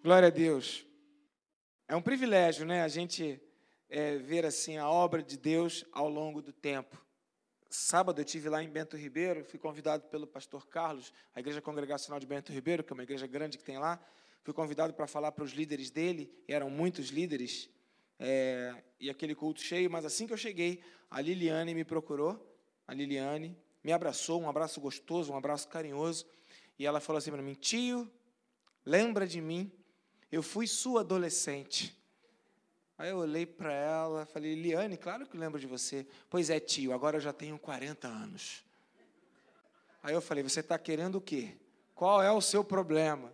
Glória a Deus. É um privilégio, né, a gente ver assim a obra de Deus ao longo do tempo. Sábado eu estive lá em Bento Ribeiro, fui convidado pelo pastor Carlos, a Igreja Congregacional de Bento Ribeiro, que é uma igreja grande que tem lá. Fui convidado para falar para os líderes dele, e eram muitos líderes, e aquele culto cheio. Mas assim que eu cheguei, a Liliane me procurou, a Liliane me abraçou, um abraço gostoso, um abraço carinhoso, e ela falou assim para mim: tio, lembra de mim? Eu fui sua adolescente. Aí eu olhei para ela, falei: Liliane, claro que lembro de você. Pois é, tio, agora eu já tenho 40 anos. Aí eu falei: você está querendo o quê? Qual é o seu problema?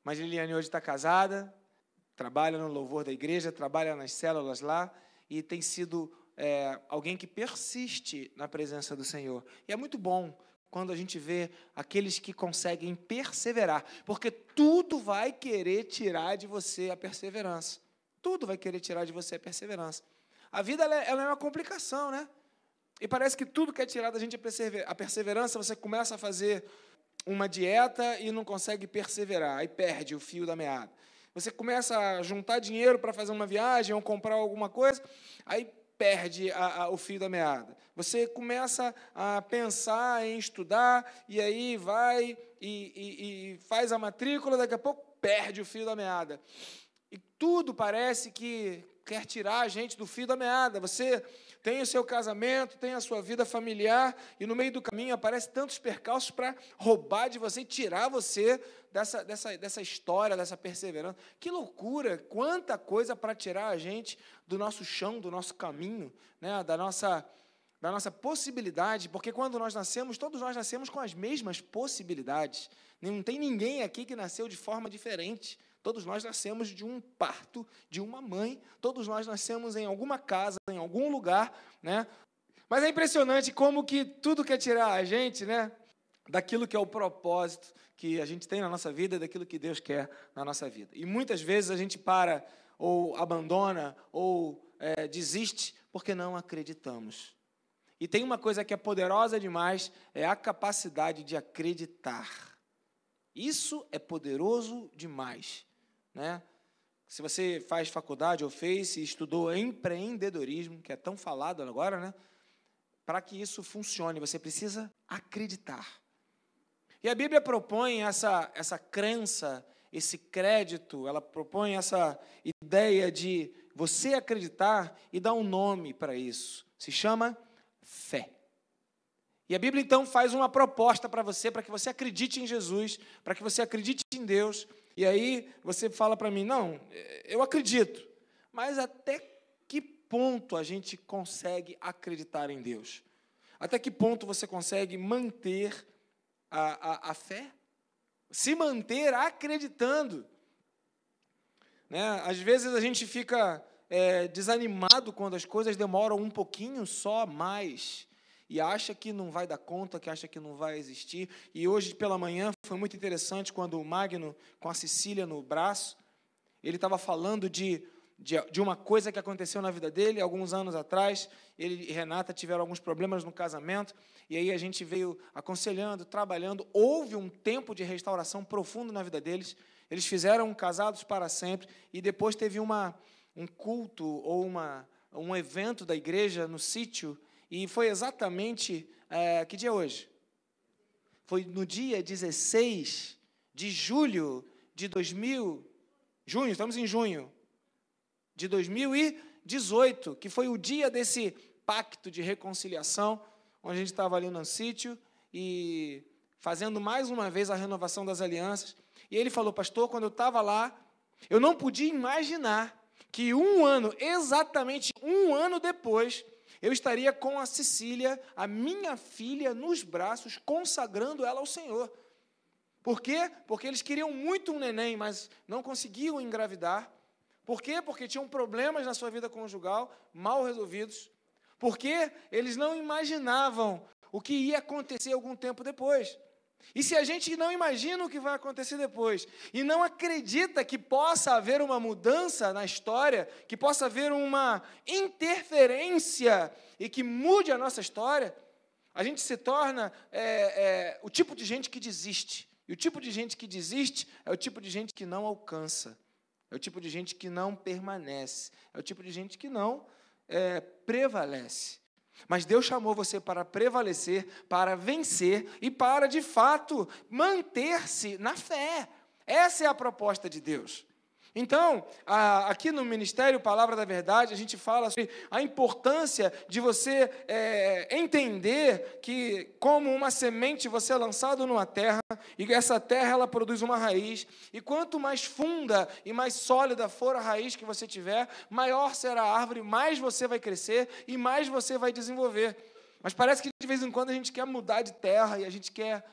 Mas Liliane hoje está casada, trabalha no louvor da igreja, trabalha nas células lá, e tem sido alguém que persiste na presença do Senhor. E é muito bom quando a gente vê aqueles que conseguem perseverar, porque tudo vai querer tirar de você a perseverança. Tudo vai querer tirar de você a perseverança. A vida ela é uma complicação, né? E parece que tudo quer tirar da gente a perseverança. Você começa a fazer uma dieta e não consegue perseverar, aí perde o fio da meada. Você começa a juntar dinheiro para fazer uma viagem ou comprar alguma coisa, aí perde o fio da meada. Você começa a pensar em estudar, e aí vai e faz a matrícula, daqui a pouco perde o fio da meada. E tudo parece que quer tirar a gente do fio da meada. Você tem o seu casamento, tem a sua vida familiar, e no meio do caminho aparecem tantos percalços para roubar de você e tirar você dessa história, dessa perseverança. Que loucura, quanta coisa para tirar a gente do nosso chão, do nosso caminho, né, da nossa possibilidade, porque quando nós nascemos, todos nós nascemos com as mesmas possibilidades. Não tem ninguém aqui que nasceu de forma diferente. Todos nós nascemos de um parto, de uma mãe, todos nós nascemos em alguma casa, em algum lugar, né? Mas é impressionante como que tudo quer tirar a gente, né, daquilo que é o propósito que a gente tem na nossa vida, daquilo que Deus quer na nossa vida. E muitas vezes a gente para, ou abandona, ou desiste, porque não acreditamos. E tem uma coisa que é poderosa demais, é a capacidade de acreditar. Isso é poderoso demais, né? Se você faz faculdade ou fez, e estudou empreendedorismo, que é tão falado agora, né? Para que isso funcione, você precisa acreditar. E a Bíblia propõe essa crença, esse crédito, ela propõe essa ideia de você acreditar e dar um nome para isso. Se chama fé. E a Bíblia, então, faz uma proposta para que você acredite em Jesus, para que você acredite em Deus. E aí você fala para mim: não, eu acredito, mas até que ponto a gente consegue acreditar em Deus? Até que ponto você consegue manter a fé? Se manter acreditando. Né? Às vezes a gente fica desanimado quando as coisas demoram um pouquinho só mais, e acha que não vai dar conta, que acha que não vai existir. E hoje pela manhã foi muito interessante quando o Magno, com a Cecília no braço, ele estava falando de uma coisa que aconteceu na vida dele alguns anos atrás. Ele e Renata tiveram alguns problemas no casamento, e aí a gente veio aconselhando, trabalhando. Houve um tempo de restauração profundo na vida deles. Eles fizeram Casados para Sempre, e depois teve um culto ou um evento da igreja no sítio. E foi exatamente, que dia é hoje? Foi no dia 16 de julho de junho, estamos em junho, de 2018, que foi o dia desse pacto de reconciliação, onde a gente estava ali no sítio e fazendo mais uma vez a renovação das alianças. E ele falou: pastor, quando eu estava lá, eu não podia imaginar que exatamente um ano depois, eu estaria com a Cecília, a minha filha, nos braços, consagrando ela ao Senhor. Por quê? Porque eles queriam muito um neném, mas não conseguiam engravidar. Por quê? Porque tinham problemas na sua vida conjugal, mal resolvidos. Porque eles não imaginavam o que ia acontecer algum tempo depois. E se a gente não imagina o que vai acontecer depois, e não acredita que possa haver uma mudança na história, que possa haver uma interferência e que mude a nossa história, a gente se torna o tipo de gente que desiste. E o tipo de gente que desiste é o tipo de gente que não alcança. É o tipo de gente que não permanece. É o tipo de gente que não prevalece. Mas Deus chamou você para prevalecer, para vencer e para, de fato, manter-se na fé. Essa é a proposta de Deus. Então, aqui no Ministério Palavra da Verdade, a gente fala sobre a importância de você entender que, como uma semente, você é lançado numa terra, e essa terra ela produz uma raiz, e quanto mais funda e mais sólida for a raiz que você tiver, maior será a árvore, mais você vai crescer e mais você vai desenvolver. Mas parece que de vez em quando a gente quer mudar de terra e a gente quer,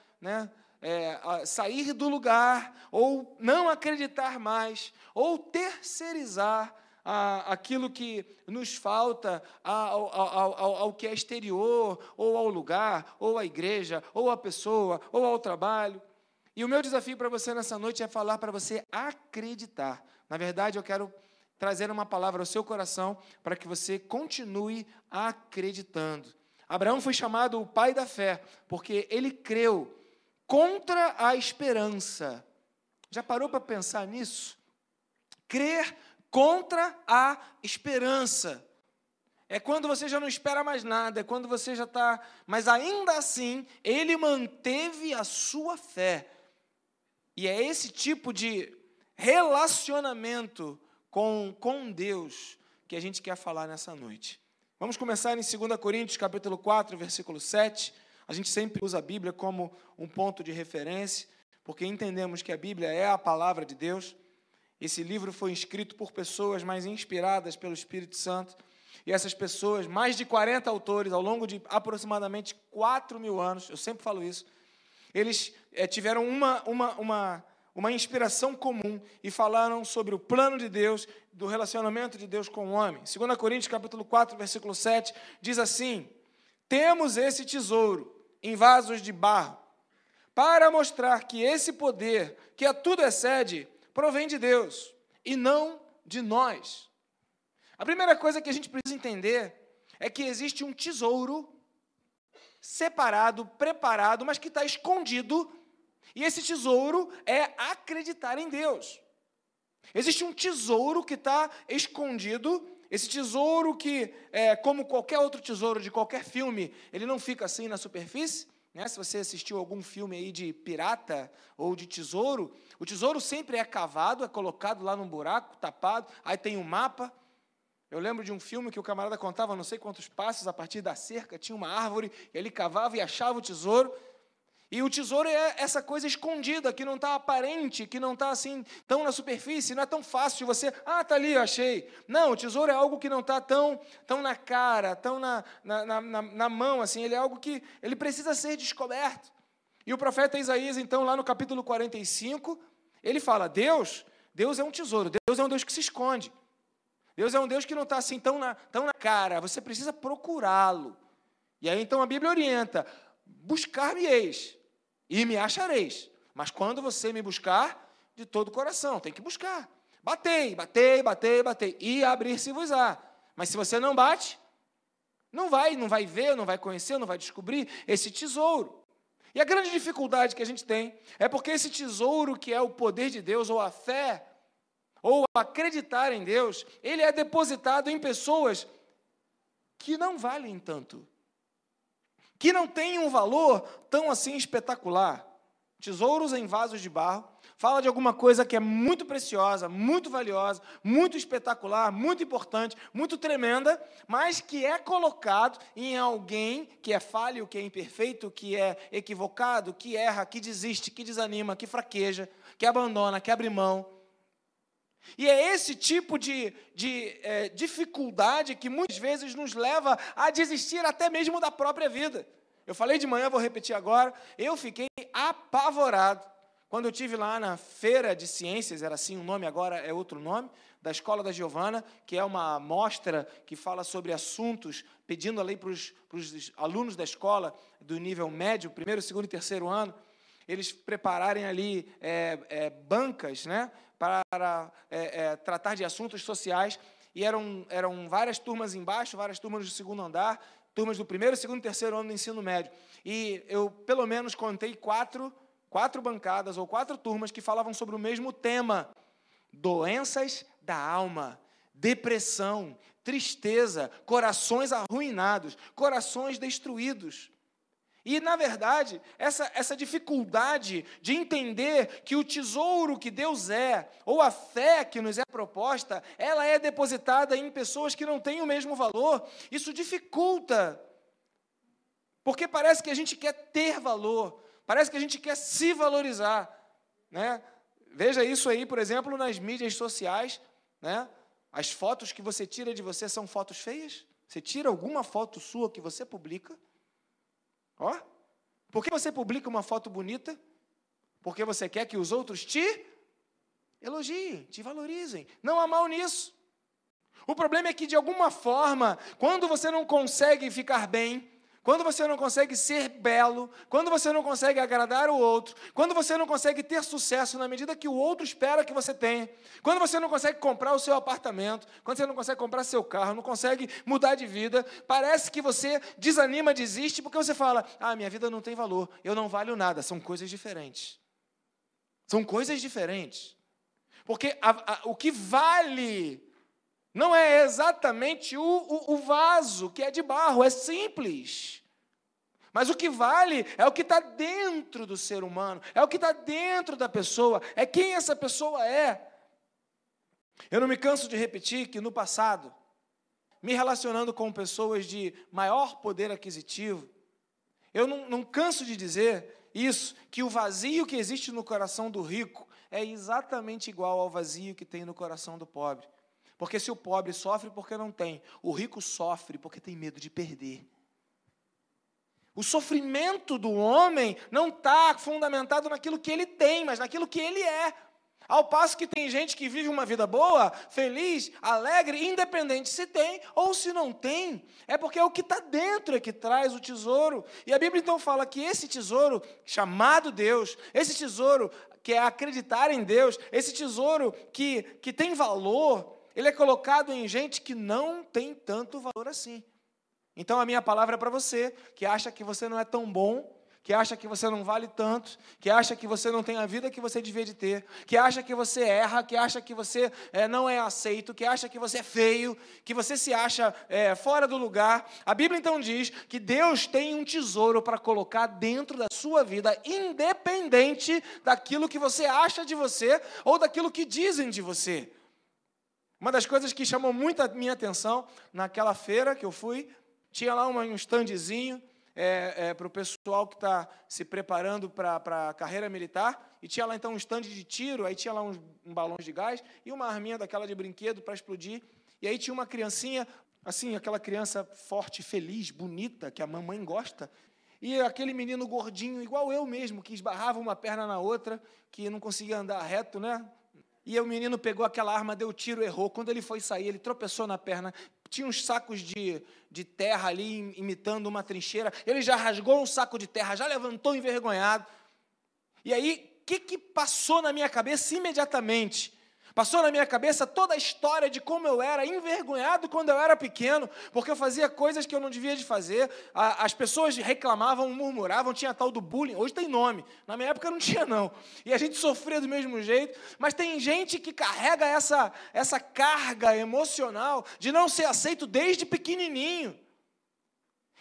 sair do lugar, ou não acreditar mais, ou terceirizar aquilo que nos falta ao que é exterior, ou ao lugar, ou à igreja, ou à pessoa, ou ao trabalho. E o meu desafio para você nessa noite é falar para você acreditar. Na verdade, eu quero trazer uma palavra ao seu coração para que você continue acreditando. Abraão foi chamado o pai da fé, porque ele creu contra a esperança. Já parou para pensar nisso? Crer contra a esperança. É quando você já não espera mais nada, é quando você já está... Mas ainda assim, ele manteve a sua fé. E é esse tipo de relacionamento com Deus que a gente quer falar nessa noite. Vamos começar em 2 Coríntios, capítulo 4, versículo 7. A gente sempre usa a Bíblia como um ponto de referência, porque entendemos que a Bíblia é a palavra de Deus. Esse livro foi escrito por pessoas mais inspiradas pelo Espírito Santo, e essas pessoas, mais de 40 autores, ao longo de aproximadamente 4.000 anos, eu sempre falo isso, eles tiveram uma inspiração comum e falaram sobre o plano de Deus, do relacionamento de Deus com o homem. 2 Coríntios, capítulo 4, versículo 7, diz assim: temos esse tesouro em vasos de barro, para mostrar que esse poder, que a tudo excede, provém de Deus, e não de nós. A primeira coisa que a gente precisa entender é que existe um tesouro separado, preparado, mas que está escondido, e esse tesouro é acreditar em Deus. Existe um tesouro que está escondido, esse tesouro que, como qualquer outro tesouro de qualquer filme, ele não fica assim na superfície, né? Se você assistiu algum filme aí de pirata ou de tesouro, o tesouro sempre é cavado, é colocado lá num buraco, tapado, aí tem um mapa. Eu lembro de um filme que o camarada contava não sei quantos passos a partir da cerca, tinha uma árvore, e ele cavava e achava o tesouro. E o tesouro é essa coisa escondida, que não está aparente, que não está assim tão na superfície, não é tão fácil de você, está ali, eu achei. Não, o tesouro é algo que não está tão na cara, tão na mão, assim, ele é algo que ele precisa ser descoberto. E o profeta Isaías, então, lá no capítulo 45, ele fala, Deus é um tesouro, Deus é um Deus que se esconde. Deus é um Deus que não está assim tão na cara, você precisa procurá-lo. E aí, então, a Bíblia orienta, buscar-me-eis e me achareis. Mas quando você me buscar, de todo o coração, tem que buscar. Batei, e abrir-se-vos-á. Mas se você não bate, não vai ver, não vai conhecer, não vai descobrir esse tesouro. E a grande dificuldade que a gente tem é porque esse tesouro que é o poder de Deus, ou a fé, ou acreditar em Deus, ele é depositado em pessoas que não valem tanto, que não têm um valor tão assim espetacular. Tesouros em vasos de barro fala de alguma coisa que é muito preciosa, muito valiosa, muito espetacular, muito importante, muito tremenda, mas que é colocado em alguém que é falho, que é imperfeito, que é equivocado, que erra, que desiste, que desanima, que fraqueja, que abandona, que abre mão. E é esse tipo de dificuldade que muitas vezes nos leva a desistir até mesmo da própria vida. Eu falei de manhã, vou repetir agora, eu fiquei apavorado quando eu estive lá na Feira de Ciências, era assim o nome, agora é outro nome, da Escola da Giovana, que é uma mostra que fala sobre assuntos, pedindo ali para os alunos da escola do nível médio, primeiro, segundo e terceiro ano, eles prepararem ali bancas, né, para tratar de assuntos sociais, e eram várias turmas embaixo, várias turmas do segundo andar, turmas do primeiro, segundo e terceiro ano do ensino médio. E eu, pelo menos, contei 4 4 bancadas ou 4 turmas que falavam sobre o mesmo tema: doenças da alma, depressão, tristeza, corações arruinados, corações destruídos. E, na verdade, essa dificuldade de entender que o tesouro que Deus é, ou a fé que nos é proposta, ela é depositada em pessoas que não têm o mesmo valor, isso dificulta, porque parece que a gente quer ter valor, parece que a gente quer se valorizar, né? Veja isso aí, por exemplo, nas mídias sociais, né? As fotos que você tira de você são fotos feias? Você tira alguma foto sua que você publica? Ó, por que você publica uma foto bonita? Porque você quer que os outros te elogiem, te valorizem. Não há mal nisso. O problema é que, de alguma forma, quando você não consegue ficar bem, quando você não consegue ser belo, quando você não consegue agradar o outro, quando você não consegue ter sucesso na medida que o outro espera que você tenha, quando você não consegue comprar o seu apartamento, quando você não consegue comprar seu carro, não consegue mudar de vida, parece que você desanima, desiste, porque você fala: minha vida não tem valor, eu não valho nada. São coisas diferentes. São coisas diferentes. Porque o que vale não é exatamente o vaso, que é de barro, é simples. Mas o que vale é o que está dentro do ser humano, é o que está dentro da pessoa, é quem essa pessoa é. Eu não me canso de repetir que, no passado, me relacionando com pessoas de maior poder aquisitivo, eu não canso de dizer isso, que o vazio que existe no coração do rico é exatamente igual ao vazio que tem no coração do pobre. Porque se o pobre sofre porque não tem, o rico sofre porque tem medo de perder. O sofrimento do homem não está fundamentado naquilo que ele tem, mas naquilo que ele é. Ao passo que tem gente que vive uma vida boa, feliz, alegre, independente se tem ou se não tem. É porque é o que está dentro é que traz o tesouro. E a Bíblia então fala que esse tesouro chamado Deus, esse tesouro que é acreditar em Deus, esse tesouro que tem valor, ele é colocado em gente que não tem tanto valor assim. Então, a minha palavra é para você, que acha que você não é tão bom, que acha que você não vale tanto, que acha que você não tem a vida que você devia de ter, que acha que você erra, que acha que você não é aceito, que acha que você é feio, que você se acha fora do lugar. A Bíblia, então, diz que Deus tem um tesouro para colocar dentro da sua vida, independente daquilo que você acha de você ou daquilo que dizem de você. Uma das coisas que chamou muito a minha atenção, naquela feira que eu fui, tinha lá um standzinho para o pessoal que está se preparando para a carreira militar, e tinha lá então um stand de tiro, aí tinha lá um balão de gás e uma arminha daquela de brinquedo para explodir, e aí tinha uma criancinha, assim, aquela criança forte, feliz, bonita, que a mamãe gosta, e aquele menino gordinho, igual eu mesmo, que esbarrava uma perna na outra, que não conseguia andar reto, né? E o menino pegou aquela arma, deu tiro, errou. Quando ele foi sair, ele tropeçou na perna. Tinha uns sacos de terra ali, imitando uma trincheira. Ele já rasgou um saco de terra, já levantou envergonhado. E aí, o que passou na minha cabeça imediatamente? Passou na minha cabeça toda a história de como eu era envergonhado quando eu era pequeno, porque eu fazia coisas que eu não devia de fazer, as pessoas reclamavam, murmuravam, tinha tal do bullying, hoje tem nome, na minha época não tinha não, e a gente sofria do mesmo jeito, mas tem gente que carrega essa carga emocional de não ser aceito desde pequenininho.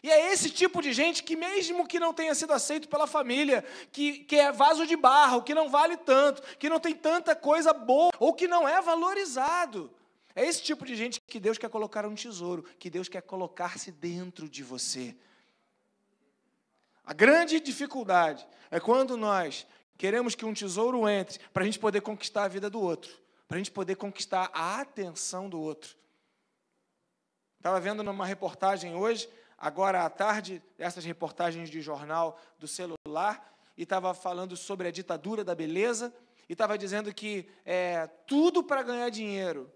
E é esse tipo de gente que, mesmo que não tenha sido aceito pela família, que é vaso de barro, que não vale tanto, que não tem tanta coisa boa, ou que não é valorizado. É esse tipo de gente que Deus quer colocar um tesouro, que Deus quer colocar-se dentro de você. A grande dificuldade é quando nós queremos que um tesouro entre para a gente poder conquistar a vida do outro, para a gente poder conquistar a atenção do outro. Estava vendo numa reportagem hoje, agora à tarde, essas reportagens de jornal do celular, e estava falando sobre a ditadura da beleza, e estava dizendo que tudo para ganhar dinheiro.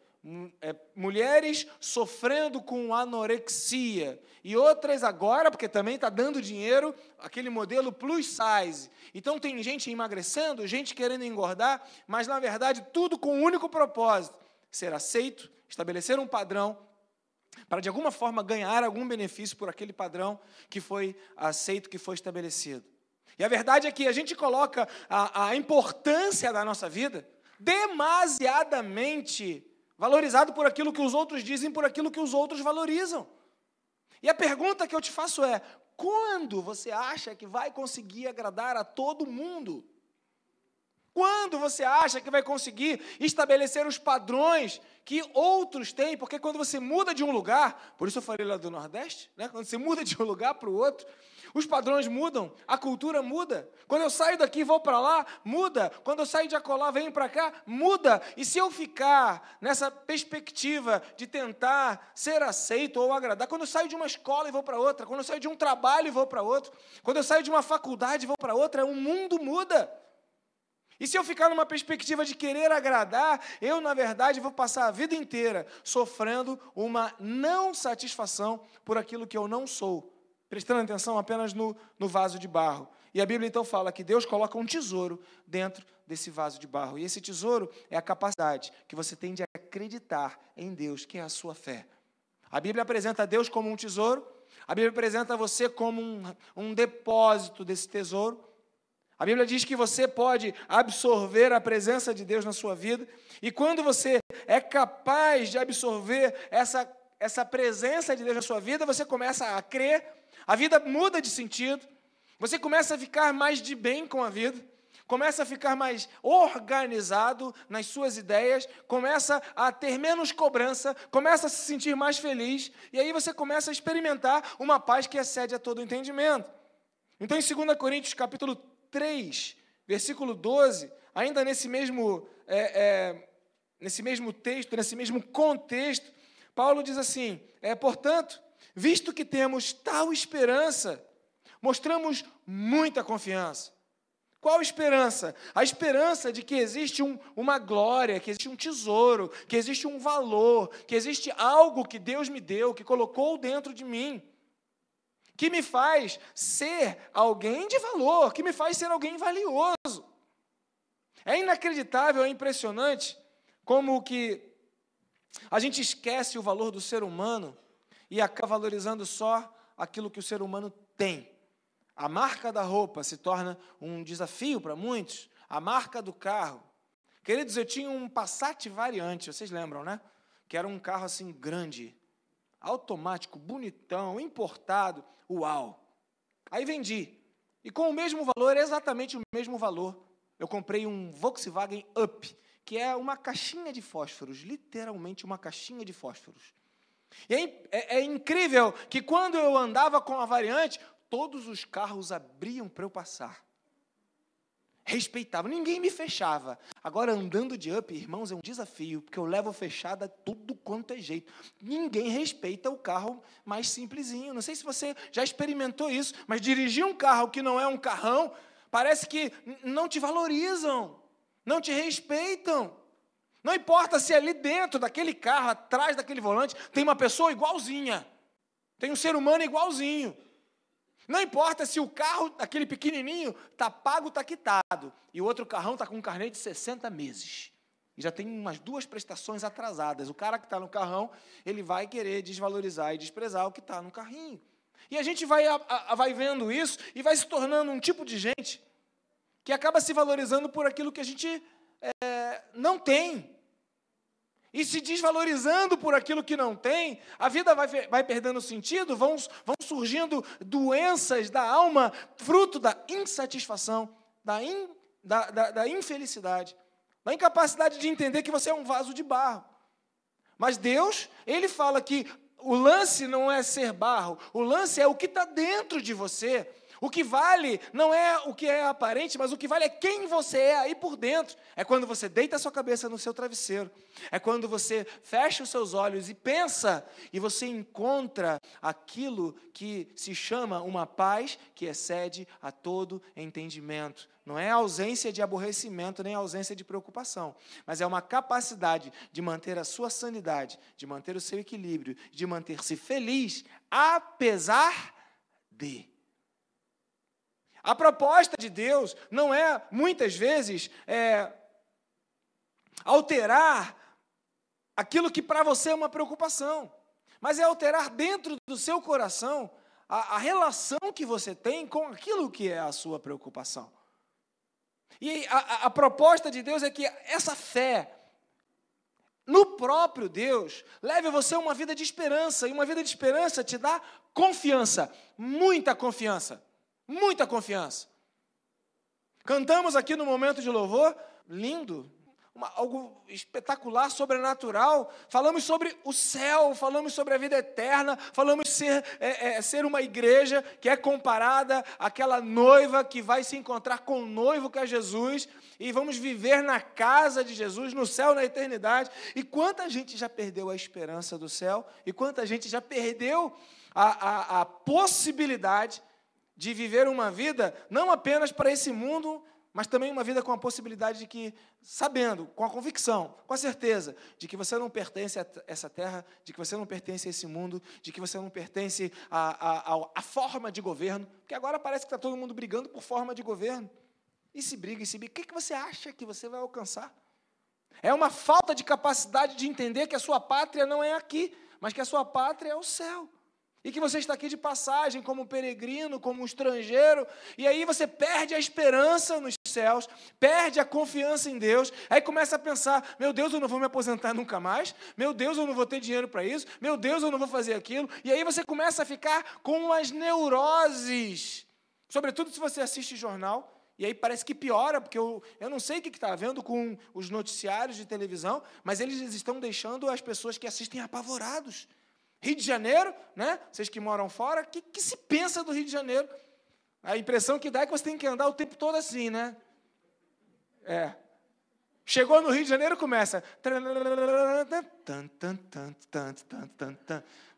Mulheres sofrendo com anorexia, e outras agora, porque também está dando dinheiro, aquele modelo plus size. Então tem gente emagrecendo, gente querendo engordar, mas na verdade tudo com um único propósito: ser aceito, estabelecer um padrão, para de alguma forma ganhar algum benefício por aquele padrão que foi aceito, que foi estabelecido. E a verdade é que a gente coloca a importância da nossa vida demasiadamente valorizado por aquilo que os outros dizem, por aquilo que os outros valorizam. E a pergunta que eu te faço é: quando você acha que vai conseguir agradar a todo mundo? Quando você acha que vai conseguir estabelecer os padrões que outros têm? Porque quando você muda de um lugar, por isso eu falei lá do Nordeste, né? Quando você muda de um lugar para o outro, os padrões mudam, a cultura muda. Quando eu saio daqui e vou para lá, muda. Quando eu saio de acolá, venho para cá, muda. E se eu ficar nessa perspectiva de tentar ser aceito ou agradar, quando eu saio de uma escola e vou para outra, quando eu saio de um trabalho e vou para outro, quando eu saio de uma faculdade e vou para outra, o mundo muda. E se eu ficar numa perspectiva de querer agradar, eu, na verdade, vou passar a vida inteira sofrendo uma não satisfação por aquilo que eu não sou, prestando atenção apenas no vaso de barro. E a Bíblia, então, fala que Deus coloca um tesouro dentro desse vaso de barro. E esse tesouro é a capacidade que você tem de acreditar em Deus, que é a sua fé. A Bíblia apresenta Deus como um tesouro, a Bíblia apresenta você como um depósito desse tesouro. A Bíblia diz que você pode absorver a presença de Deus na sua vida, e quando você é capaz de absorver essa presença de Deus na sua vida, você começa a crer, a vida muda de sentido, você começa a ficar mais de bem com a vida, começa a ficar mais organizado nas suas ideias, começa a ter menos cobrança, começa a se sentir mais feliz, e aí você começa a experimentar uma paz que excede a todo entendimento. Então, em 2 Coríntios, capítulo 3, versículo 12, ainda nesse mesmo texto, nesse mesmo contexto, Paulo diz assim: portanto, visto que temos tal esperança, mostramos muita confiança. Qual esperança? A esperança de que existe uma glória, que existe um tesouro, que existe um valor, que existe algo que Deus me deu, que colocou dentro de mim, que me faz ser alguém de valor, que me faz ser alguém valioso. É inacreditável, é impressionante como que a gente esquece o valor do ser humano e acaba valorizando só aquilo que o ser humano tem. A marca da roupa se torna um desafio para muitos, a marca do carro. Queridos, eu tinha um Passat Variante, vocês lembram, né? Que era um carro assim grande, automático, bonitão, importado, uau. Aí vendi, e com o mesmo valor, exatamente o mesmo valor, eu comprei um Volkswagen Up, que é uma caixinha de fósforos, literalmente uma caixinha de fósforos. E é incrível que quando eu andava com a Variante, todos os carros abriam para eu passar. Respeitava, ninguém me fechava. Agora, andando de Up, irmãos, é um desafio, porque eu levo fechada tudo quanto é jeito. Ninguém respeita o carro mais simplesinho. Não sei se você já experimentou isso, mas dirigir um carro que não é um carrão, parece que não te valorizam, não te respeitam. Não importa se ali dentro daquele carro, atrás daquele volante, tem uma pessoa igualzinha, tem um ser humano igualzinho. Não importa se o carro, aquele pequenininho, está pago, está quitado, e o outro carrão está com um carnê de 60 meses. E já tem umas 2 prestações atrasadas. O cara que está no carrão, ele vai querer desvalorizar e desprezar o que está no carrinho. E a gente vai vendo isso e vai se tornando um tipo de gente que acaba se valorizando por aquilo que a gente não tem. E se desvalorizando por aquilo que não tem, a vida vai perdendo sentido, vão surgindo doenças da alma, fruto da insatisfação, da infelicidade, da incapacidade de entender que você é um vaso de barro. Mas Deus, Ele fala que o lance não é ser barro, o lance é o que está dentro de você. O que vale não é o que é aparente, mas o que vale é quem você é aí por dentro. É quando você deita a sua cabeça no seu travesseiro. É quando você fecha os seus olhos e pensa, e você encontra aquilo que se chama uma paz que excede a todo entendimento. Não é ausência de aborrecimento, nem ausência de preocupação, mas é uma capacidade de manter a sua sanidade, de manter o seu equilíbrio, de manter-se feliz, apesar de. A proposta de Deus não é, muitas vezes, alterar aquilo que para você é uma preocupação, mas é alterar dentro do seu coração a relação que você tem com aquilo que é a sua preocupação. E a proposta de Deus é que essa fé no próprio Deus leve você a uma vida de esperança, e uma vida de esperança te dá confiança, muita confiança, muita confiança. Cantamos aqui no momento de louvor, lindo, algo espetacular, sobrenatural. Falamos sobre o céu, falamos sobre a vida eterna, falamos ser uma igreja que é comparada àquela noiva que vai se encontrar com o noivo, que é Jesus, e vamos viver na casa de Jesus, no céu, na eternidade. E quanta gente já perdeu a esperança do céu, e quanta gente já perdeu a possibilidade de viver uma vida não apenas para esse mundo, mas também uma vida com a possibilidade de que, sabendo, com a convicção, com a certeza, de que você não pertence a essa terra, de que você não pertence a esse mundo, de que você não pertence à forma de governo, porque agora parece que está todo mundo brigando por forma de governo. E se briga, o que você acha que você vai alcançar? É uma falta de capacidade de entender que a sua pátria não é aqui, mas que a sua pátria é o céu. E que você está aqui de passagem, como peregrino, como estrangeiro, e aí você perde a esperança nos céus, perde a confiança em Deus, aí começa a pensar, meu Deus, eu não vou me aposentar nunca mais, meu Deus, eu não vou ter dinheiro para isso, meu Deus, eu não vou fazer aquilo, e aí você começa a ficar com as neuroses, sobretudo se você assiste jornal, e aí parece que piora, porque eu não sei o que está havendo com os noticiários de televisão, mas eles estão deixando as pessoas que assistem apavorados. Rio de Janeiro, né? Vocês que moram fora, o que se pensa do Rio de Janeiro? A impressão que dá é que você tem que andar o tempo todo assim, né? Chegou no Rio de Janeiro, começa.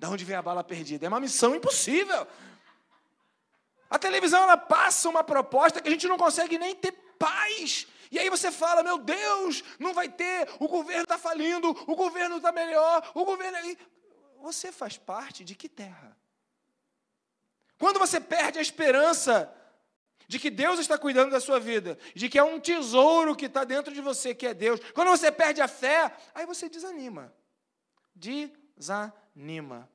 Da onde vem a bala perdida? É uma missão impossível. A televisão, ela passa uma proposta que a gente não consegue nem ter paz. E aí você fala, meu Deus, não vai ter, o governo está falindo, o governo está melhor, o governo... Você faz parte de que terra? Quando você perde a esperança de que Deus está cuidando da sua vida, de que é um tesouro que está dentro de você, que é Deus, quando você perde a fé, aí você desanima. Desanima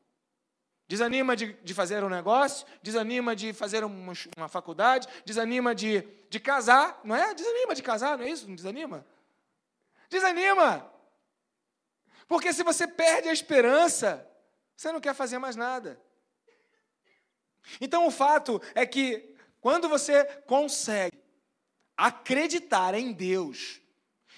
de fazer um negócio, desanima de fazer uma faculdade, desanima de casar, não é? Desanima de casar, não é isso? Não desanima? Desanima! Porque se você perde a esperança, você não quer fazer mais nada. Então, o fato é que, quando você consegue acreditar em Deus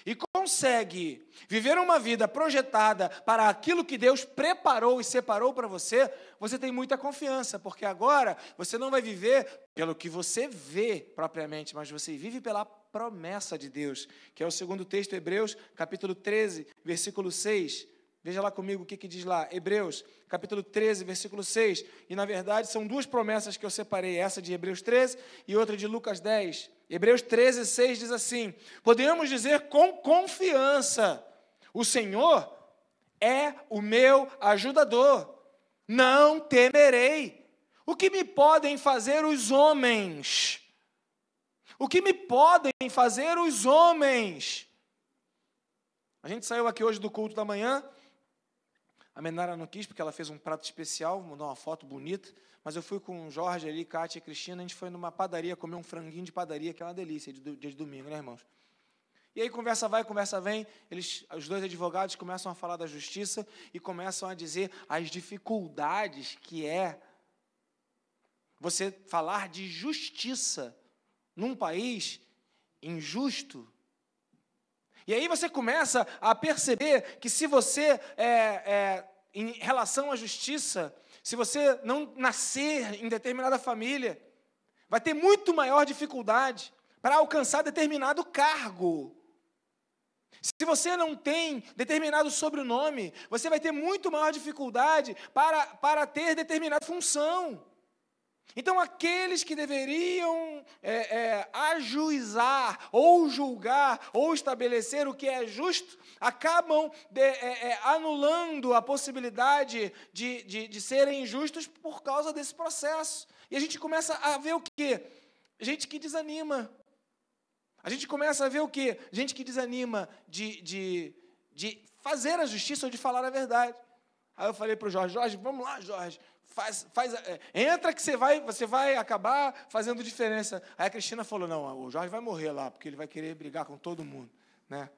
e consegue viver uma vida projetada para aquilo que Deus preparou e separou para você, você tem muita confiança, porque agora você não vai viver pelo que você vê propriamente, mas você vive pela promessa de Deus, que é o segundo texto, Hebreus, capítulo 13, versículo 6. Veja lá comigo o que diz lá, Hebreus, capítulo 13, versículo 6. E, na verdade, são duas promessas que eu separei, essa de Hebreus 13 e outra de Lucas 10. Hebreus 13, 6 diz assim, podemos dizer com confiança, o Senhor é o meu ajudador, não temerei. O que me podem fazer os homens? O que me podem fazer os homens? A gente saiu aqui hoje do culto da manhã, a Menara não quis, porque ela fez um prato especial, mandou uma foto bonita, mas eu fui com o Jorge ali, Kátia e Cristina, a gente foi numa padaria, comer um franguinho de padaria, que é uma delícia, dia de domingo, né, irmãos? E aí, conversa vai, conversa vem, os dois advogados começam a falar da justiça e começam a dizer as dificuldades que é você falar de justiça num país injusto. E aí você começa a perceber que se você, em relação à justiça, se você não nascer em determinada família, vai ter muito maior dificuldade para alcançar determinado cargo. Se você não tem determinado sobrenome, você vai ter muito maior dificuldade para ter determinada função. Então, aqueles que deveriam ajuizar, ou julgar, ou estabelecer o que é justo, acabam anulando a possibilidade de serem justos por causa desse processo. E a gente começa a ver o quê? Gente que desanima. A gente começa a ver o quê? Gente que desanima de fazer a justiça ou de falar a verdade. Aí eu falei para o Jorge, vamos lá, Jorge, entra que você vai acabar fazendo diferença. Aí a Cristina falou, não, o Jorge vai morrer lá, porque ele vai querer brigar com todo mundo, né?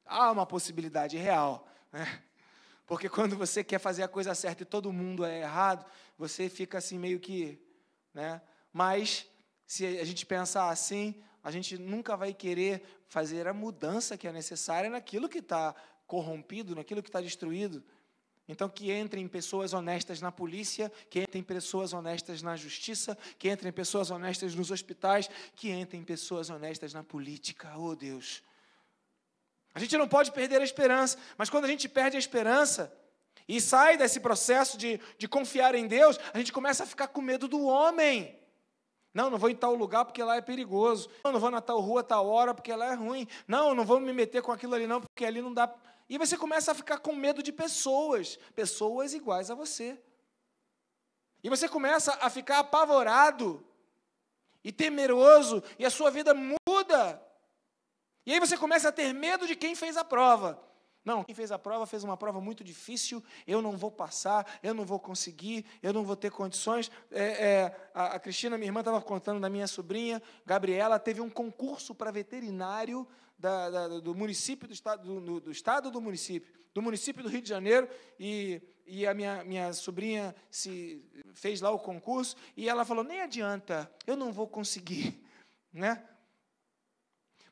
Há uma possibilidade real, né? Porque quando você quer fazer a coisa certa e todo mundo é errado, você fica assim meio que, né? Mas, se a gente pensar assim, a gente nunca vai querer fazer a mudança que é necessária naquilo que está corrompido, naquilo que está destruído. Então, que entrem pessoas honestas na polícia, que entrem pessoas honestas na justiça, que entrem pessoas honestas nos hospitais, que entrem pessoas honestas na política. Oh, Deus! A gente não pode perder a esperança, mas quando a gente perde a esperança e sai desse processo de confiar em Deus, a gente começa a ficar com medo do homem. Não vou em tal lugar porque lá é perigoso. Não vou na tal rua, tal hora, porque lá é ruim. Não vou me meter com aquilo ali não, porque ali não dá. E você começa a ficar com medo de pessoas iguais a você. E você começa a ficar apavorado e temeroso, e a sua vida muda. E aí você começa a ter medo de quem fez a prova. Não, quem fez a prova fez uma prova muito difícil, eu não vou passar, eu não vou conseguir, eu não vou ter condições. A Cristina, minha irmã, estava contando da minha sobrinha, Gabriela, teve um concurso para veterinário do município, do estado do município do Rio de Janeiro, e a minha sobrinha fez lá o concurso, e ela falou, nem adianta, eu não vou conseguir, né?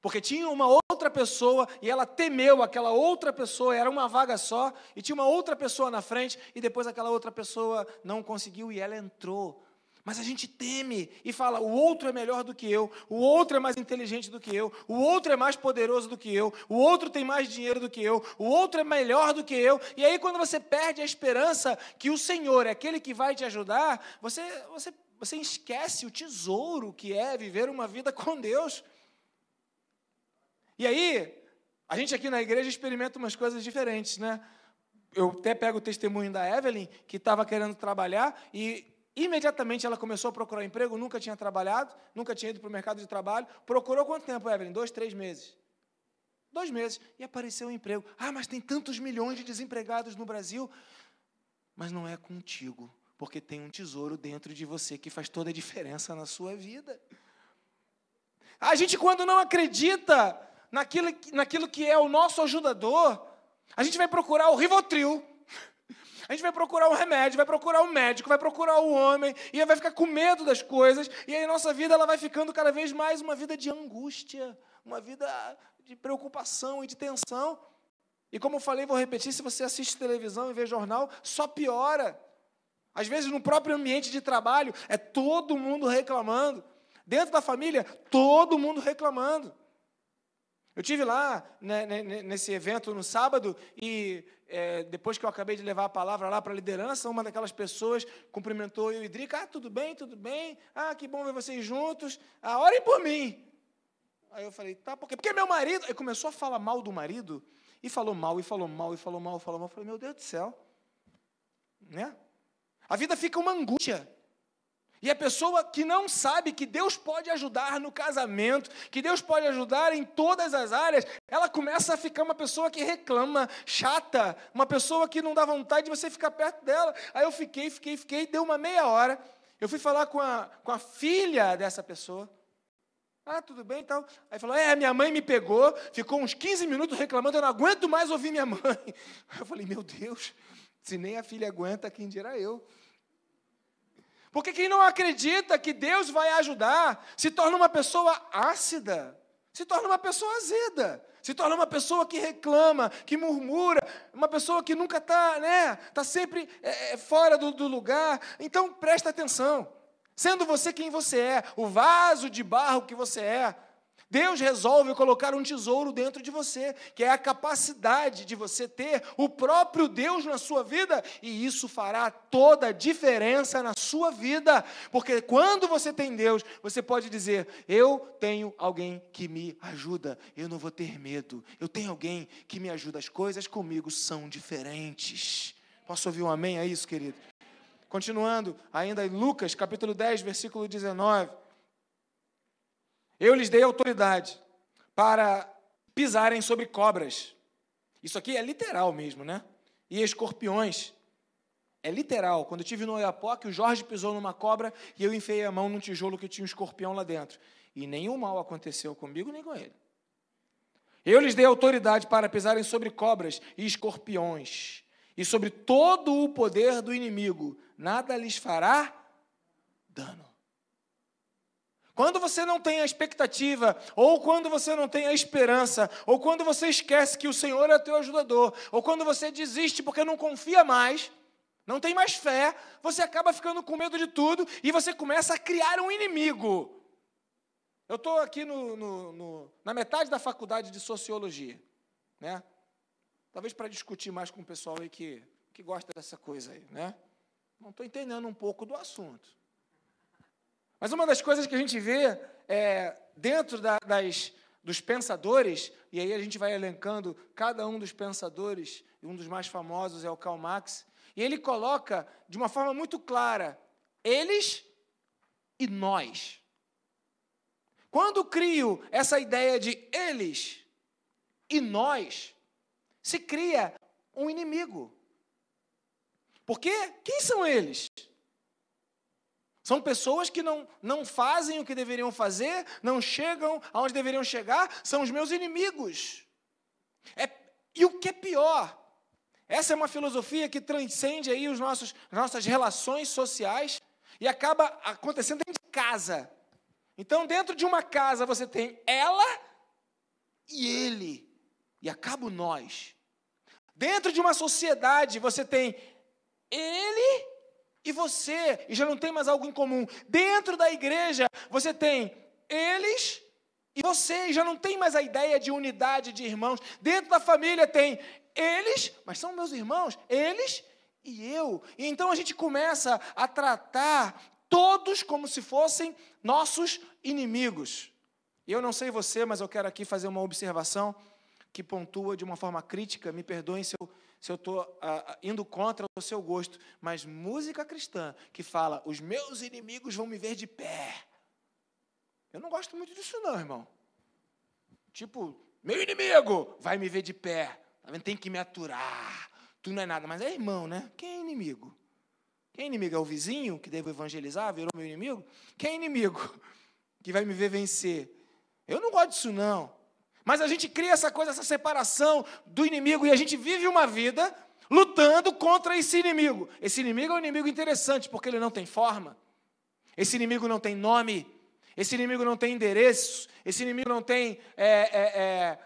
Porque tinha uma outra pessoa, e ela temeu aquela outra pessoa, era uma vaga só, e tinha uma outra pessoa na frente, e depois aquela outra pessoa não conseguiu, e ela entrou. Mas a gente teme e fala, o outro é melhor do que eu, o outro é mais inteligente do que eu, o outro é mais poderoso do que eu, o outro tem mais dinheiro do que eu, o outro é melhor do que eu. E aí, quando você perde a esperança que o Senhor é aquele que vai te ajudar, você esquece o tesouro que é viver uma vida com Deus. E aí, a gente aqui na igreja experimenta umas coisas diferentes, né? Eu até pego o testemunho da Evelyn, que estava querendo trabalhar, e imediatamente ela começou a procurar emprego, nunca tinha trabalhado, nunca tinha ido para o mercado de trabalho. Procurou quanto tempo, Evelyn? 2, 3 meses. 2 meses. E apareceu um emprego. Mas tem tantos milhões de desempregados no Brasil. Mas não é contigo, porque tem um tesouro dentro de você que faz toda a diferença na sua vida. A gente, quando não acredita naquilo que é o nosso ajudador, a gente vai procurar o Rivotril, a gente vai procurar o remédio, vai procurar o médico, vai procurar o homem, e aí vai ficar com medo das coisas, e aí a nossa vida ela vai ficando cada vez mais uma vida de angústia, uma vida de preocupação e de tensão. E como eu falei, vou repetir, se você assiste televisão e vê jornal, só piora. Às vezes, no próprio ambiente de trabalho, é todo mundo reclamando. Dentro da família, todo mundo reclamando. Eu estive lá, né, nesse evento no sábado, e depois que eu acabei de levar a palavra lá para a liderança, uma daquelas pessoas cumprimentou eu e Drica, tudo bem, que bom ver vocês juntos, orem por mim. Aí eu falei, tá, por quê? Porque meu marido, aí começou a falar mal do marido, e falou mal. Eu falei, meu Deus do céu, né? A vida fica uma angústia. E a pessoa que não sabe que Deus pode ajudar no casamento, que Deus pode ajudar em todas as áreas, ela começa a ficar uma pessoa que reclama, chata, uma pessoa que não dá vontade de você ficar perto dela. Aí eu fiquei, deu uma meia hora, eu fui falar com a filha dessa pessoa. Tudo bem e tal. Aí falou, minha mãe me pegou, ficou uns 15 minutos reclamando, eu não aguento mais ouvir minha mãe. Eu falei, meu Deus, se nem a filha aguenta, quem dirá eu? Porque quem não acredita que Deus vai ajudar, se torna uma pessoa ácida, se torna uma pessoa azeda, se torna uma pessoa que reclama, que murmura, uma pessoa que nunca está, está sempre fora do lugar. Então, presta atenção. Sendo você quem você é, o vaso de barro que você é, Deus resolve colocar um tesouro dentro de você, que é a capacidade de você ter o próprio Deus na sua vida, e isso fará toda a diferença na sua vida, porque quando você tem Deus, você pode dizer, eu tenho alguém que me ajuda, eu não vou ter medo, eu tenho alguém que me ajuda, as coisas comigo são diferentes. Posso ouvir um amém a isso, querido? Continuando, ainda em Lucas, capítulo 10, versículo 19, eu lhes dei autoridade para pisarem sobre cobras. Isso aqui é literal mesmo, né? E escorpiões. É literal. Quando eu estive no Oiapoque, o Jorge pisou numa cobra e eu enfiei a mão num tijolo que tinha um escorpião lá dentro. E nenhum mal aconteceu comigo nem com ele. Eu lhes dei autoridade para pisarem sobre cobras e escorpiões, e sobre todo o poder do inimigo. Nada lhes fará dano. Quando você não tem a expectativa, ou quando você não tem a esperança, ou quando você esquece que o Senhor é teu ajudador, ou quando você desiste porque não confia mais, não tem mais fé, você acaba ficando com medo de tudo e você começa a criar um inimigo. Eu estou aqui na metade da faculdade de Sociologia, né? Talvez para discutir mais com o pessoal aí que gosta dessa coisa aí, né? Não estou entendendo um pouco do assunto. Mas uma das coisas que a gente vê dentro dos pensadores, e aí a gente vai elencando cada um dos pensadores, e um dos mais famosos é o Karl Marx, e ele coloca de uma forma muito clara, eles e nós. Quando crio essa ideia de eles e nós, se cria um inimigo. Porque quem são eles? São pessoas que não fazem o que deveriam fazer, não chegam aonde deveriam chegar, são os meus inimigos. E o que é pior, essa é uma filosofia que transcende aí as nossas relações sociais e acaba acontecendo dentro de casa. Então, dentro de uma casa, você tem ela e ele, e acaba o nós. Dentro de uma sociedade, você tem ele e você, e já não tem mais algo em comum. Dentro da igreja, você tem eles e você, e já não tem mais a ideia de unidade de irmãos. Dentro da família tem eles, mas são meus irmãos, eles e eu. E então a gente começa a tratar todos como se fossem nossos inimigos. E eu não sei você, mas eu quero aqui fazer uma observação que pontua de uma forma crítica. Me perdoem se eu estou indo contra o seu gosto, mas música cristã que fala, os meus inimigos vão me ver de pé. Eu não gosto muito disso não, irmão. Tipo, meu inimigo vai me ver de pé. Tem que me aturar. Tu não é nada, mas é irmão, né? Quem é inimigo? Quem é inimigo? É o vizinho que devo evangelizar, virou meu inimigo? Quem é inimigo que vai me ver vencer? Eu não gosto disso, não. Mas a gente cria essa coisa, essa separação do inimigo, e a gente vive uma vida lutando contra esse inimigo. Esse inimigo é um inimigo interessante, porque ele não tem forma. Esse inimigo não tem nome. Esse inimigo não tem endereço. Esse inimigo não tem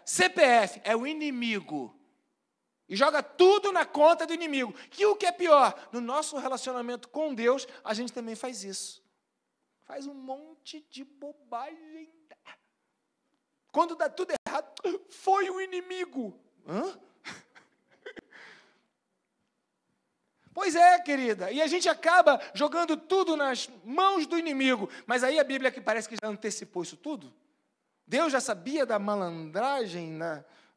CPF. É o inimigo. E joga tudo na conta do inimigo. E o que é pior, no nosso relacionamento com Deus, a gente também faz isso. Faz um monte de bobagem. Quando dá tudo errado, foi o inimigo. Hã? Pois é, querida. E a gente acaba jogando tudo nas mãos do inimigo. Mas aí a Bíblia que parece que já antecipou isso tudo. Deus já sabia da malandragem,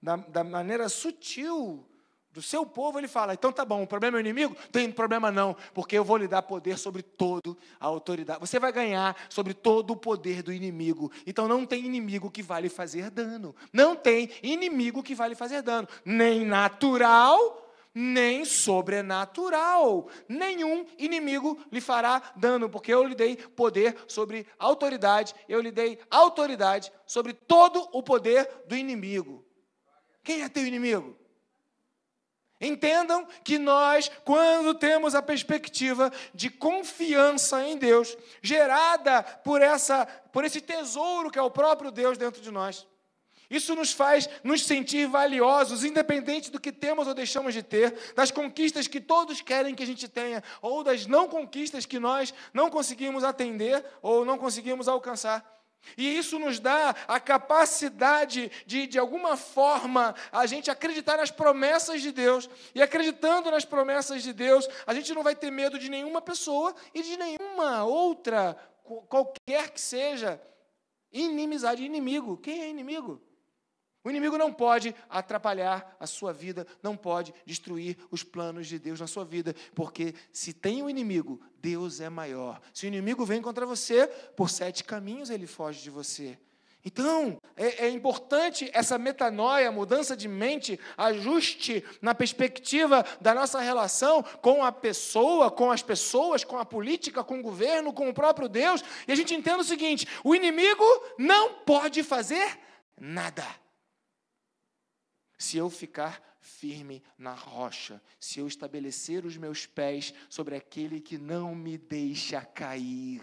da maneira sutil do seu povo. Ele fala, então tá bom, o problema é o inimigo? Tem problema não, porque eu vou lhe dar poder sobre toda a autoridade. Você vai ganhar sobre todo o poder do inimigo. Então não tem inimigo que vai lhe fazer dano. Não tem inimigo que vai lhe fazer dano. Nem natural, nem sobrenatural. Nenhum inimigo lhe fará dano, porque eu lhe dei poder sobre autoridade, eu lhe dei autoridade sobre todo o poder do inimigo. Quem é teu inimigo? Entendam que nós, quando temos a perspectiva de confiança em Deus, gerada por esse tesouro que é o próprio Deus dentro de nós, isso nos faz nos sentir valiosos, independente do que temos ou deixamos de ter, das conquistas que todos querem que a gente tenha, ou das não conquistas que nós não conseguimos atender ou não conseguimos alcançar. E isso nos dá a capacidade de alguma forma, a gente acreditar nas promessas de Deus. E acreditando nas promessas de Deus, a gente não vai ter medo de nenhuma pessoa e de nenhuma outra, qualquer que seja, inimizade. Inimigo. Quem é inimigo? O inimigo não pode atrapalhar a sua vida, não pode destruir os planos de Deus na sua vida, porque se tem um inimigo, Deus é maior. Se o inimigo vem contra você, por 7 caminhos ele foge de você. Então, é importante essa metanoia, mudança de mente, ajuste na perspectiva da nossa relação com a pessoa, com as pessoas, com a política, com o governo, com o próprio Deus. E a gente entenda o seguinte: o inimigo não pode fazer nada se eu ficar firme na rocha, se eu estabelecer os meus pés sobre aquele que não me deixa cair.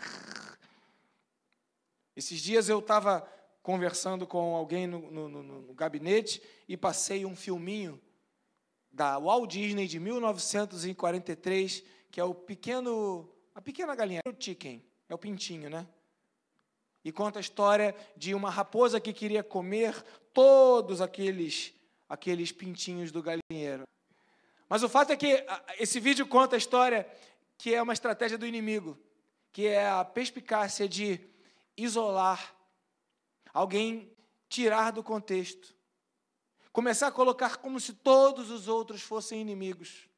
Esses dias eu estava conversando com alguém no gabinete e passei um filminho da Walt Disney de 1943, que é a pequena galinha, o chicken, é o pintinho, né? E conta a história de uma raposa que queria comer todos aqueles pintinhos do galinheiro. Mas o fato é que esse vídeo conta a história que é uma estratégia do inimigo, que é a perspicácia de isolar alguém, tirar do contexto, começar a colocar como se todos os outros fossem inimigos,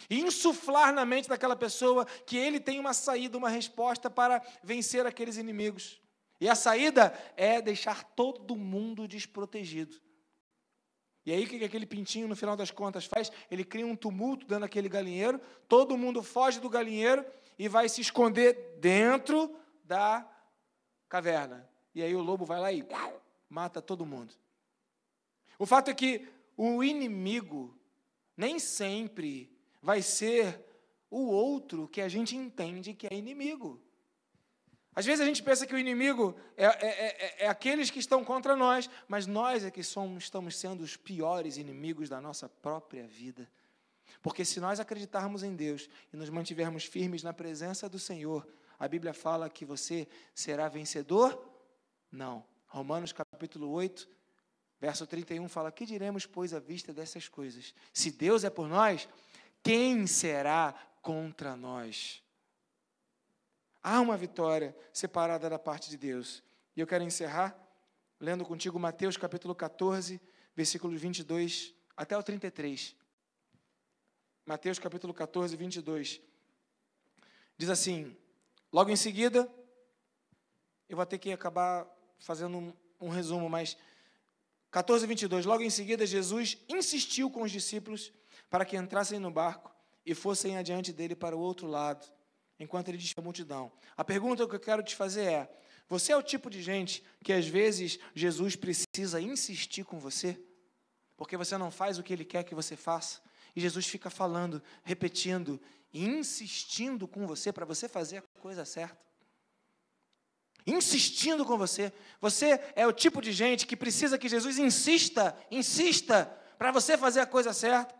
e insuflar na mente daquela pessoa que ele tem uma saída, uma resposta para vencer aqueles inimigos. E a saída é deixar todo mundo desprotegido. E aí o que aquele pintinho, no final das contas, faz? Ele cria um tumulto dentro daquele galinheiro, todo mundo foge do galinheiro e vai se esconder dentro da caverna. E aí o lobo vai lá e mata todo mundo. O fato é que o inimigo nem sempre vai ser o outro que a gente entende que é inimigo. Às vezes a gente pensa que o inimigo é aqueles que estão contra nós, mas nós é que estamos sendo os piores inimigos da nossa própria vida. Porque se nós acreditarmos em Deus e nos mantivermos firmes na presença do Senhor, a Bíblia fala que você será vencedor? Não. Romanos capítulo 8, verso 31 fala: que diremos, pois, à vista dessas coisas? Se Deus é por nós, quem será contra nós? Há uma vitória separada da parte de Deus. E eu quero encerrar lendo contigo Mateus capítulo 14, versículos 22 até o 33. Mateus capítulo 14, 22. Diz assim, logo em seguida, eu vou ter que acabar fazendo um resumo, mas 14, 22, logo em seguida Jesus insistiu com os discípulos para que entrassem no barco e fossem adiante dele para o outro lado, enquanto ele disse à multidão. A pergunta que eu quero te fazer é: você é o tipo de gente que às vezes Jesus precisa insistir com você, porque você não faz o que ele quer que você faça, e Jesus fica falando, repetindo, insistindo com você para você fazer a coisa certa? Insistindo com você. Você é o tipo de gente que precisa que Jesus insista para você fazer a coisa certa.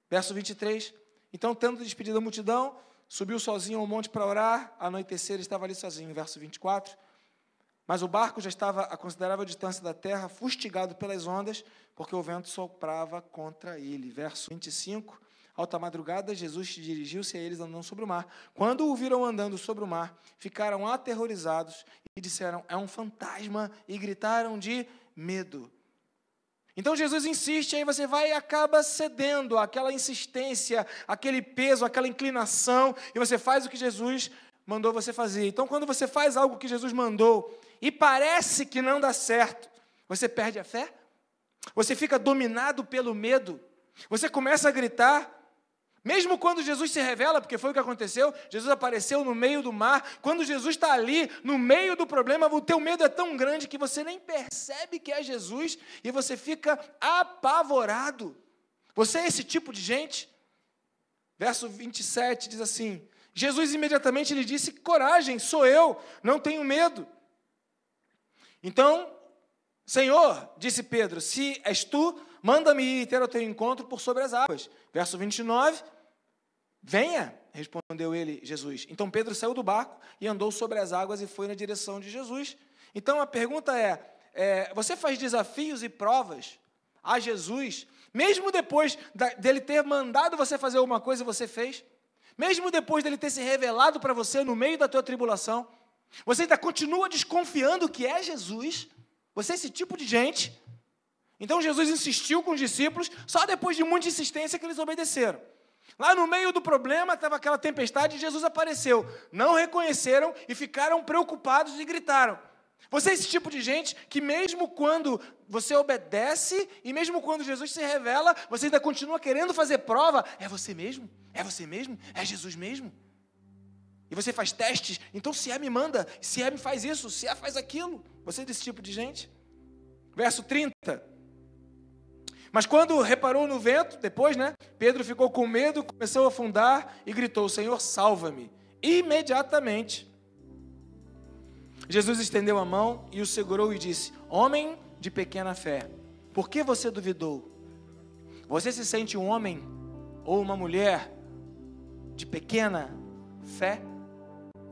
Verso 23. Então, tendo despedido a multidão, subiu sozinho ao monte para orar. Ao anoitecer, estava ali sozinho. Verso 24. Mas o barco já estava a considerável distância da terra, fustigado pelas ondas, porque o vento soprava contra ele. Verso 25. Alta madrugada, Jesus dirigiu-se a eles andando sobre o mar. Quando o viram andando sobre o mar, ficaram aterrorizados e disseram: é um fantasma, e gritaram de medo. Então Jesus insiste, aí você vai e acaba cedendo àquela insistência, aquele peso, aquela inclinação, e você faz o que Jesus mandou você fazer. Então, quando você faz algo que Jesus mandou e parece que não dá certo, você perde a fé, você fica dominado pelo medo, você começa a gritar. Mesmo quando Jesus se revela, porque foi o que aconteceu, Jesus apareceu no meio do mar, quando Jesus está ali, no meio do problema, o teu medo é tão grande que você nem percebe que é Jesus, e você fica apavorado. Você é esse tipo de gente? Verso 27 diz assim, Jesus imediatamente lhe disse: coragem, sou eu, não tenho medo. Então, Senhor, disse Pedro, se és tu, manda-me ir ter o teu encontro por sobre as águas. Verso 29, venha, respondeu ele, Jesus. Então Pedro saiu do barco e andou sobre as águas e foi na direção de Jesus. Então a pergunta é, você faz desafios e provas a Jesus, mesmo depois dele ter mandado você fazer alguma coisa, você fez? Mesmo depois dele ter se revelado para você no meio da tua tribulação, você ainda continua desconfiando que é Jesus? Você é esse tipo de gente? Então Jesus insistiu com os discípulos, só depois de muita insistência que eles obedeceram. Lá no meio do problema, estava aquela tempestade e Jesus apareceu. Não reconheceram e ficaram preocupados e gritaram. Você é esse tipo de gente que mesmo quando você obedece e mesmo quando Jesus se revela, você ainda continua querendo fazer prova. É você mesmo? É você mesmo? É Jesus mesmo? E você faz testes. Então se é, me manda. Se é, me faz isso. Se é, faz aquilo. Você é desse tipo de gente? Verso 30. Mas quando reparou no vento, depois, Pedro ficou com medo, começou a afundar e gritou: Senhor, salva-me. Imediatamente, Jesus estendeu a mão e o segurou e disse: homem de pequena fé, por que você duvidou? Você se sente um homem ou uma mulher de pequena fé?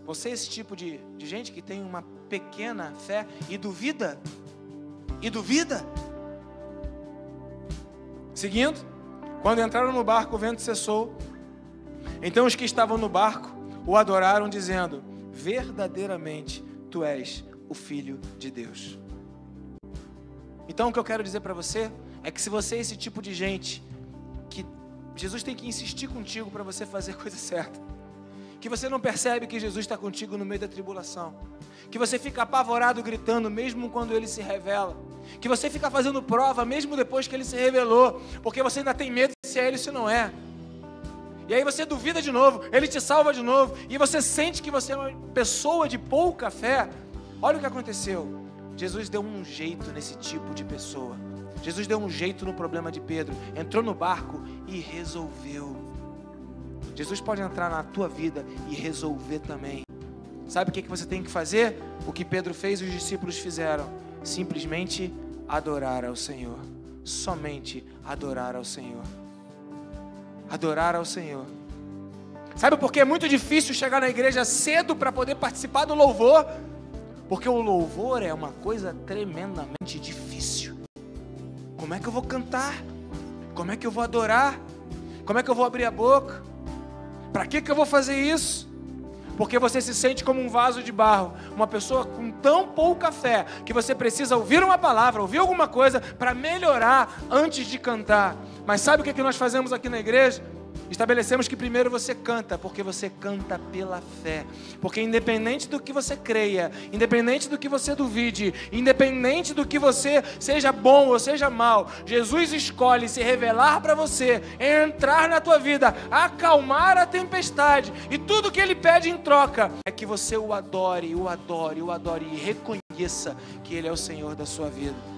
Você é esse tipo de gente que tem uma pequena fé e duvida? E duvida? Seguindo, quando entraram no barco, o vento cessou. Então os que estavam no barco o adoraram, dizendo: verdadeiramente tu és o Filho de Deus. Então o que eu quero dizer para você é que se você é esse tipo de gente que Jesus tem que insistir contigo para você fazer a coisa certa, que você não percebe que Jesus está contigo no meio da tribulação, que você fica apavorado gritando mesmo quando Ele se revela, que você fica fazendo prova mesmo depois que Ele se revelou, porque você ainda tem medo se é Ele ou se não é. E aí você duvida de novo, Ele te salva de novo, e você sente que você é uma pessoa de pouca fé. Olha o que aconteceu. Jesus deu um jeito nesse tipo de pessoa. Jesus deu um jeito no problema de Pedro. Entrou no barco e resolveu. Jesus pode entrar na tua vida e resolver também. Sabe o que você tem que fazer? O que Pedro fez e os discípulos fizeram. Simplesmente adorar ao Senhor. Somente adorar ao Senhor. Adorar ao Senhor. Sabe por que é muito difícil chegar na igreja cedo para poder participar do louvor? Porque o louvor é uma coisa tremendamente difícil. Como é que eu vou cantar? Como é que eu vou adorar? Como é que eu vou abrir a boca? Para que eu vou fazer isso? Porque você se sente como um vaso de barro, uma pessoa com tão pouca fé, que você precisa ouvir uma palavra, ouvir alguma coisa para melhorar antes de cantar. Mas sabe o que nós fazemos aqui na igreja? Estabelecemos que primeiro você canta, porque você canta pela fé. Porque independente do que você creia, independente do que você duvide, independente do que você seja bom ou seja mal, Jesus escolhe se revelar para você, entrar na tua vida, acalmar a tempestade. E tudo que Ele pede em troca é que você o adore, o adore, o adore e reconheça que Ele é o Senhor da sua vida.